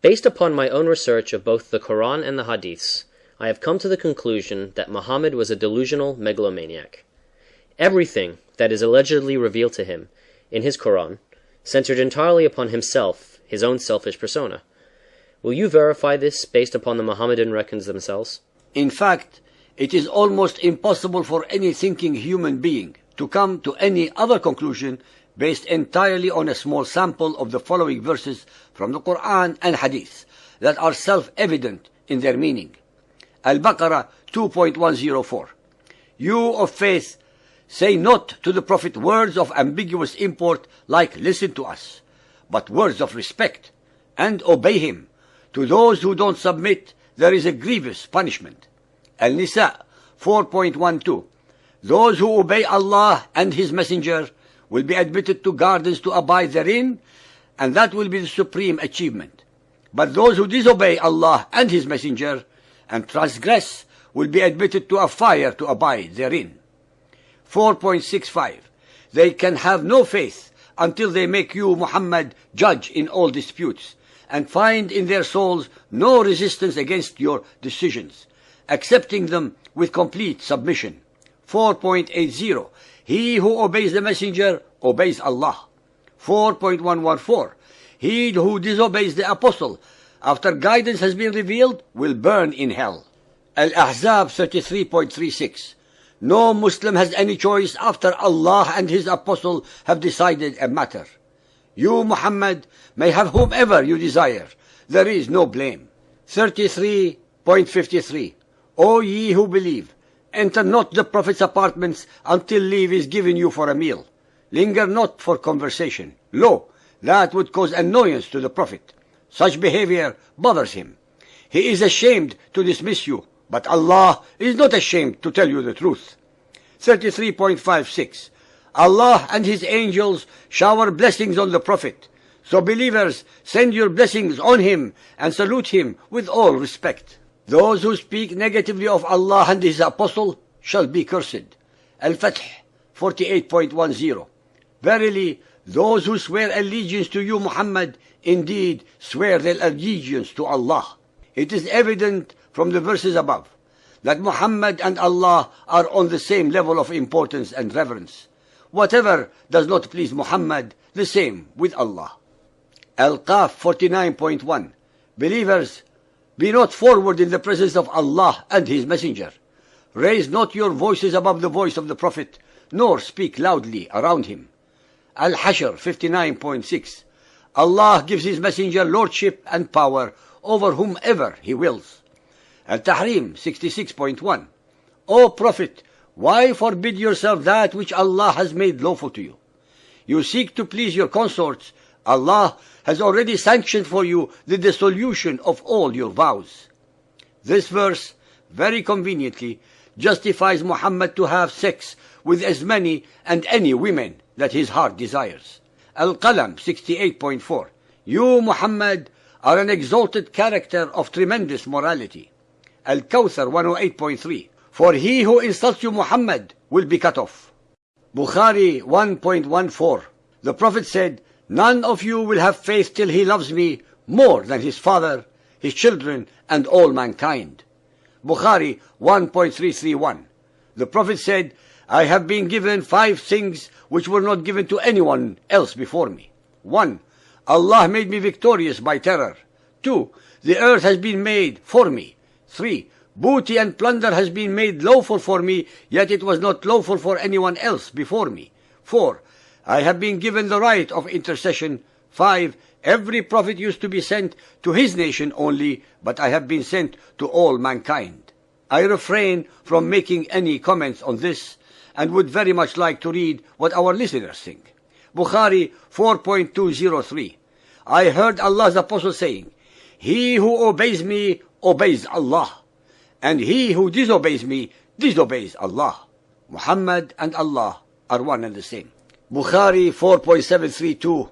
Based upon my own research of both the Quran and the Hadiths, I have come to the conclusion that Muhammad was a delusional megalomaniac. Everything that is allegedly revealed to him in his Quran centered entirely upon himself, his own selfish persona. Will you verify this based upon the Mohammedan records themselves? In fact, it is almost impossible for any thinking human being to come to any other conclusion based entirely on a small sample of the following verses from the Quran and Hadith that are self-evident in their meaning. Al-Baqarah 2.104. You of faith, say not to the Prophet words of ambiguous import like listen to us, but words of respect, and obey him. To those who don't submit, there is a grievous punishment. Al-Nisa 4.12. Those who obey Allah and His Messenger will be admitted to gardens to abide therein, and that will be the supreme achievement. But those who disobey Allah and His Messenger and transgress will be admitted to a fire to abide therein. 4.65. They can have no faith until they make you, Muhammad, judge in all disputes, and find in their souls no resistance against your decisions, accepting them with complete submission. 4.80. He who obeys the Messenger obeys Allah. 4.114. He who disobeys the Apostle after guidance has been revealed will burn in hell. Al-Ahzab 33.36. No Muslim has any choice after Allah and His Apostle have decided a matter. You, Muhammad, may have whomever you desire. There is no blame. 33.53. O ye who believe, enter not the Prophet's apartments until leave is given you for a meal. Linger not for conversation. Lo, that would cause annoyance to the Prophet. Such behavior bothers him. He is ashamed to dismiss you, but Allah is not ashamed to tell you the truth. 33.56. Allah and His angels shower blessings on the Prophet. So believers, send your blessings on him and salute him with all respect. Those who speak negatively of Allah and His Apostle shall be cursed. Al-Fath 48.10. Verily, those who swear allegiance to you, Muhammad, indeed swear their allegiance to Allah. It is evident from the verses above that Muhammad and Allah are on the same level of importance and reverence. Whatever does not please Muhammad, the same with Allah. Al-Qaf 49.1. Believers, be not forward in the presence of Allah and His Messenger. Raise not your voices above the voice of the Prophet, nor speak loudly around him. Al-Hashr 59.6. Allah gives His Messenger lordship and power over whomever He wills. Al-Tahrim 66.1. O Prophet, why forbid yourself that which Allah has made lawful to you? You seek to please your consorts. Allah has already sanctioned for you the dissolution of all your vows. This verse, very conveniently, justifies Muhammad to have sex with as many and any women that his heart desires. Al-Qalam 68.4. You, Muhammad, are an exalted character of tremendous morality. Al-Kawthar 108.3. For he who insults you, Muhammad, will be cut off. Bukhari 1.14. The Prophet said, none of you will have faith till he loves me more than his father, his children, and all mankind. Bukhari 1.331. The Prophet said, I have been given 5 things which were not given to anyone else before me. 1. Allah made me victorious by terror. 2. The earth has been made for me. 3. Booty and plunder has been made lawful for me, yet it was not lawful for anyone else before me. 4. I have been given the right of intercession. 5. Every prophet used to be sent to his nation only, but I have been sent to all mankind. I refrain from making any comments on this, and would very much like to read what our listeners think. Bukhari 4.203. I heard Allah's Apostle saying, he who obeys me obeys Allah, and he who disobeys me disobeys Allah. Muhammad and Allah are one and the same. Bukhari 4.732.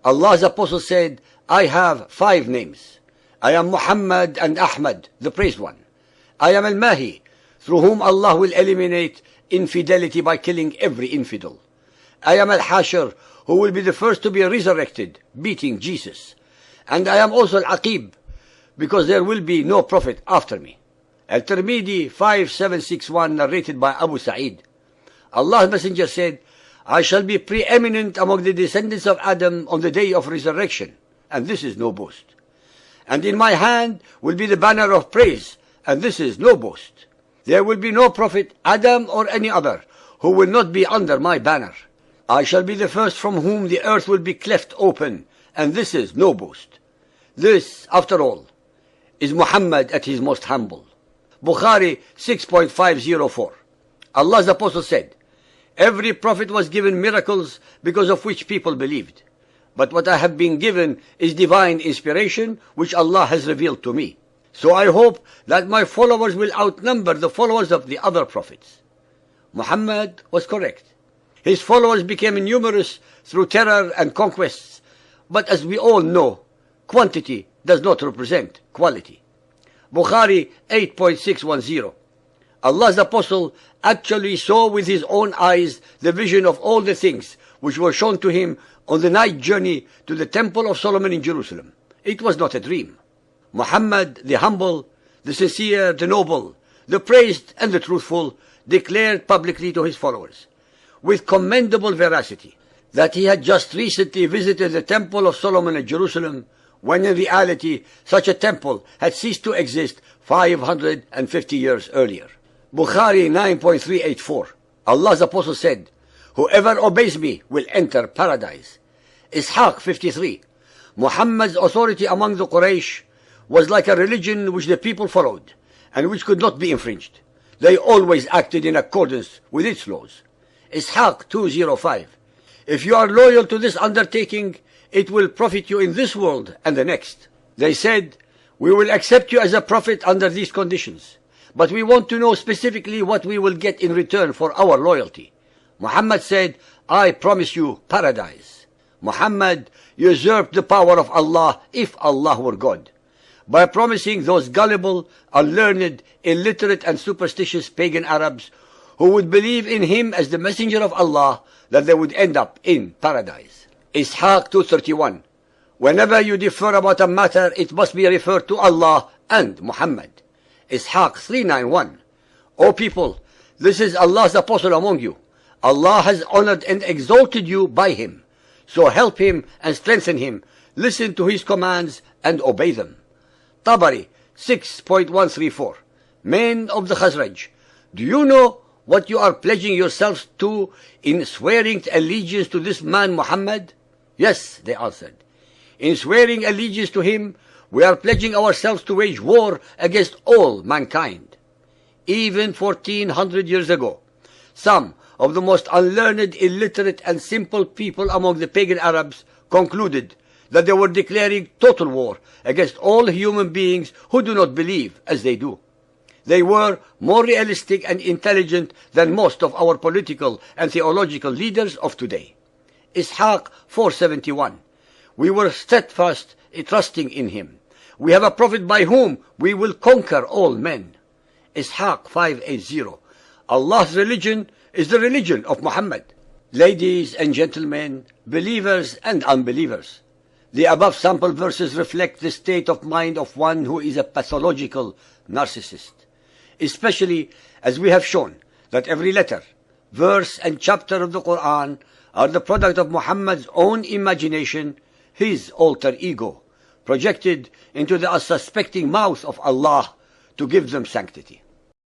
Allah's Apostle said, I have 5 names. I am Muhammad and Ahmad, the praised one. I am Al-Mahi, through whom Allah will eliminate infidelity by killing every infidel. I am Al-Hashr, who will be the first to be resurrected, beating Jesus. And I am also Al-Aqib, because there will be no prophet after me. Al-Tirmidhi 5761, narrated by Abu Sa'id. Allah's Messenger said, I shall be preeminent among the descendants of Adam on the day of resurrection, and this is no boast. And in my hand will be the banner of praise, and this is no boast. There will be no prophet, Adam or any other, who will not be under my banner. I shall be the first from whom the earth will be cleft open, and this is no boast. This, after all, is Muhammad at his most humble. Bukhari 6.504. Allah's Apostle said, every prophet was given miracles because of which people believed. But what I have been given is divine inspiration which Allah has revealed to me. So I hope that my followers will outnumber the followers of the other prophets. Muhammad was correct. His followers became numerous through terror and conquests. But as we all know, quantity does not represent quality. Bukhari 8.610. Allah's Apostle actually saw with his own eyes the vision of all the things which were shown to him on the night journey to the Temple of Solomon in Jerusalem. It was not a dream. Muhammad, the humble, the sincere, the noble, the praised and the truthful, declared publicly to his followers, with commendable veracity, that he had just recently visited the Temple of Solomon at Jerusalem, when in reality such a temple had ceased to exist 550 years earlier. Bukhari 9.384. Allah's Apostle said, whoever obeys me will enter paradise. Ishaq 53. Muhammad's authority among the Quraysh was like a religion which the people followed, and which could not be infringed. They always acted in accordance with its laws. Ishaq 205. If you are loyal to this undertaking, it will profit you in this world and the next. They said, we will accept you as a prophet under these conditions, but we want to know specifically what we will get in return for our loyalty. Muhammad said, I promise you paradise. Muhammad usurped the power of Allah if Allah were God, by promising those gullible, unlearned, illiterate and superstitious pagan Arabs who would believe in him as the messenger of Allah that they would end up in paradise. Ishaq 231. Whenever you differ about a matter, it must be referred to Allah and Muhammad. Ishaq 391. O people, this is Allah's apostle among you. Allah has honored and exalted you by him. So help him and strengthen him. Listen to his commands and obey them. Tabari 6.134. Men of the Khazraj, do you know what you are pledging yourselves to in swearing allegiance to this man Muhammad? Yes, they answered. In swearing allegiance to him, we are pledging ourselves to wage war against all mankind. Even 1400 years ago, some of the most unlearned, illiterate and simple people among the pagan Arabs concluded that they were declaring total war against all human beings who do not believe as they do. They were more realistic and intelligent than most of our political and theological leaders of today. Ishaq 471. We were steadfast in trusting in him. We have a prophet by whom we will conquer all men. Ishaq 580. Allah's religion is the religion of Muhammad. Ladies and gentlemen, believers and unbelievers, the above sample verses reflect the state of mind of one who is a pathological narcissist, especially as we have shown that every letter, verse and chapter of the Quran are the product of Muhammad's own imagination, his alter ego, projected into the unsuspecting mouth of Allah to give them sanctity.